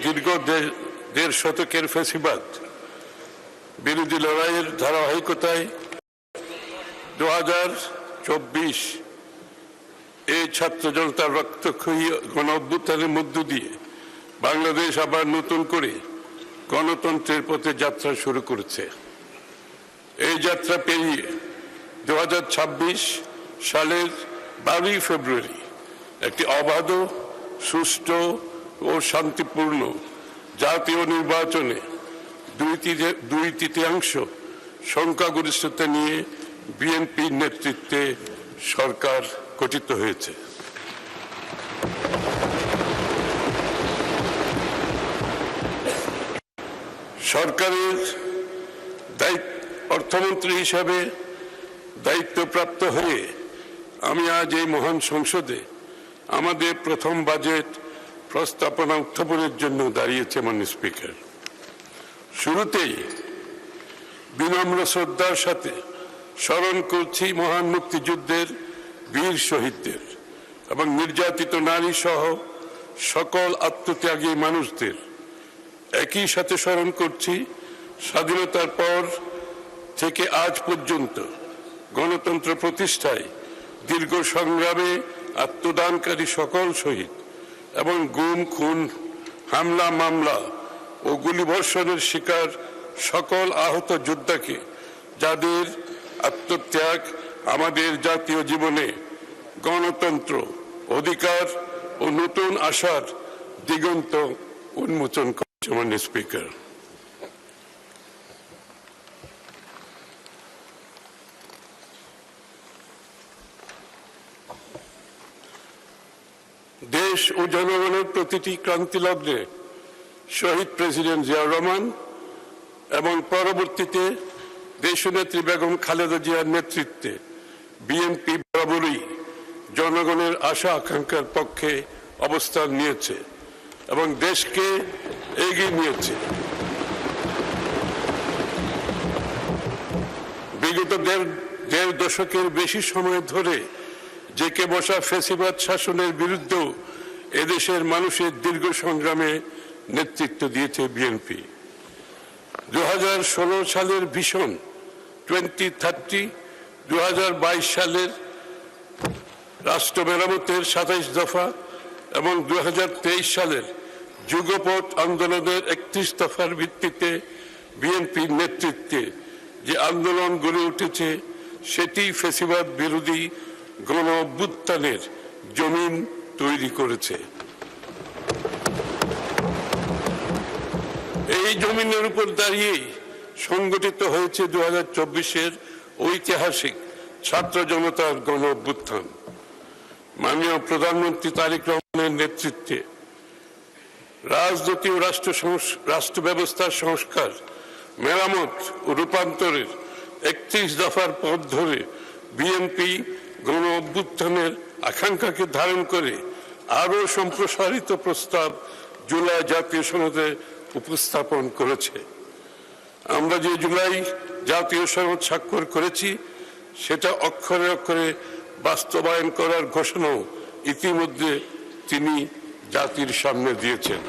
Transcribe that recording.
দীর্ঘ দেড় শতকের ফ্যাসিবাদ বিরোধী লড়াইয়ের ধারাবাহিকতায় 2024 এই ছাত্র জনতার রক্তক্ষয়ী গণ অভ্যুত্থানের মধ্য দিয়ে বাংলাদেশ আবার নতুন করে গণতন্ত্রের পথে যাত্রা শুরু করেছে। এই যাত্রা পেরিয়ে 2026 সালের 12 ফেব্রুয়ারি একটি অবাধ, সুষ্ঠু ও শান্তিপূর্ণ জাতীয় নির্বাচনে দুই তৃতীয়াংশ সংখ্যাগরিষ্ঠতা নিয়ে বিএনপির নেতৃত্বে সরকার গঠিত হয়েছে। সরকারের অর্থমন্ত্রী হিসাবে দায়িত্বপ্রাপ্ত হয়ে আমি আজ এই মহান সংসদে আমাদের প্রথম বাজেট প্রস্তাবনা উত্থাপনের জন্য দাঁড়িয়েছে মাননীয় স্পিকার। শুরুতেই বিনম্র শ্রদ্ধার সাথে স্মরণ করছি মহান মুক্তিযুদ্ধের বীর শহীদদের এবং নির্যাতিত নারী সহ সকল আত্মত্যাগী মানুষদের। একই সাথে স্মরণ করছি স্বাধীনতার পর থেকে আজ পর্যন্ত গণতন্ত্র প্রতিষ্ঠায় দীর্ঘ সংগ্রামে আত্মদানকারী সকল শহীদ এবং গুম, খুন, হামলা, মামলা ও গুলিবর্ষণের শিকার সকল আহত যোদ্ধাকে, যাদের আত্মত্যাগ আমাদের জাতীয় জীবনে গণতন্ত্র, অধিকার ও নতুন আশার দিগন্ত উন্মোচন করেছে। মাননীয় স্পিকার, দেশ ও জনগণের প্রতিটি ক্রান্তি লগ্নে শহীদ প্রেসিডেন্ট জিয়াউর রহমান এবং পরবর্তীতে দেশনেত্রী বেগম খালেদা জিয়ার নেতৃত্বে বিএনপি বরাবরই জনগণের আশা আকাঙ্ক্ষার পক্ষে অবস্থান নিয়েছে এবং দেশকে এগিয়ে নিয়েছে। বিগত দেড় দশকের বেশি সময় ধরে জেঁকে বসা ফ্যাসিবাদ শাসনের বিরুদ্ধেও এদেশের মানুষের দীর্ঘ সংগ্রামে নেতৃত্ব দিয়েছে বিএনপি। 2016 সালের ভিশন 2030, 2022 সালের রাষ্ট্র মেরামতের 27 দফা এবং 2023 সালের যুগপৎ আন্দোলনের 31 দফার ভিত্তিতে বিএনপির নেতৃত্বে যে আন্দোলন গড়ে উঠেছে, সেটি ফ্যাসিবাদ বিরোধী গণ অভ্যুত্থানের জমিন তৈরি করেছে। এই জমিনের উপর দাঁড়িয়েই সংগঠিত হয়েছে 2024-এর ঐতিহাসিক ছাত্র জনতার গণ অভ্যুত্থান। মাননীয় প্রধানমন্ত্রী তারেক রহমানের নেতৃত্বে রাজনীতি ও রাষ্ট্র ব্যবস্থার সংস্কার, মেরামত ও রূপান্তরের 31 দফার পথ ধরে বিএনপি গণ অভ্যুত্থানের আকাঙ্ক্ষাকে ধারণ করে আরো সম্প্রসারিত প্রস্তাব জুলাই জাতীয় সনদে উপস্থাপন করেছে। আমরা যে জুলাই জাতীয় সনদ স্বাক্ষর করেছি, সেটা অক্ষরে অক্ষরে বাস্তবায়ন করার ঘোষণাও ইতিমধ্যে তিনি জাতির সামনে দিয়েছেন।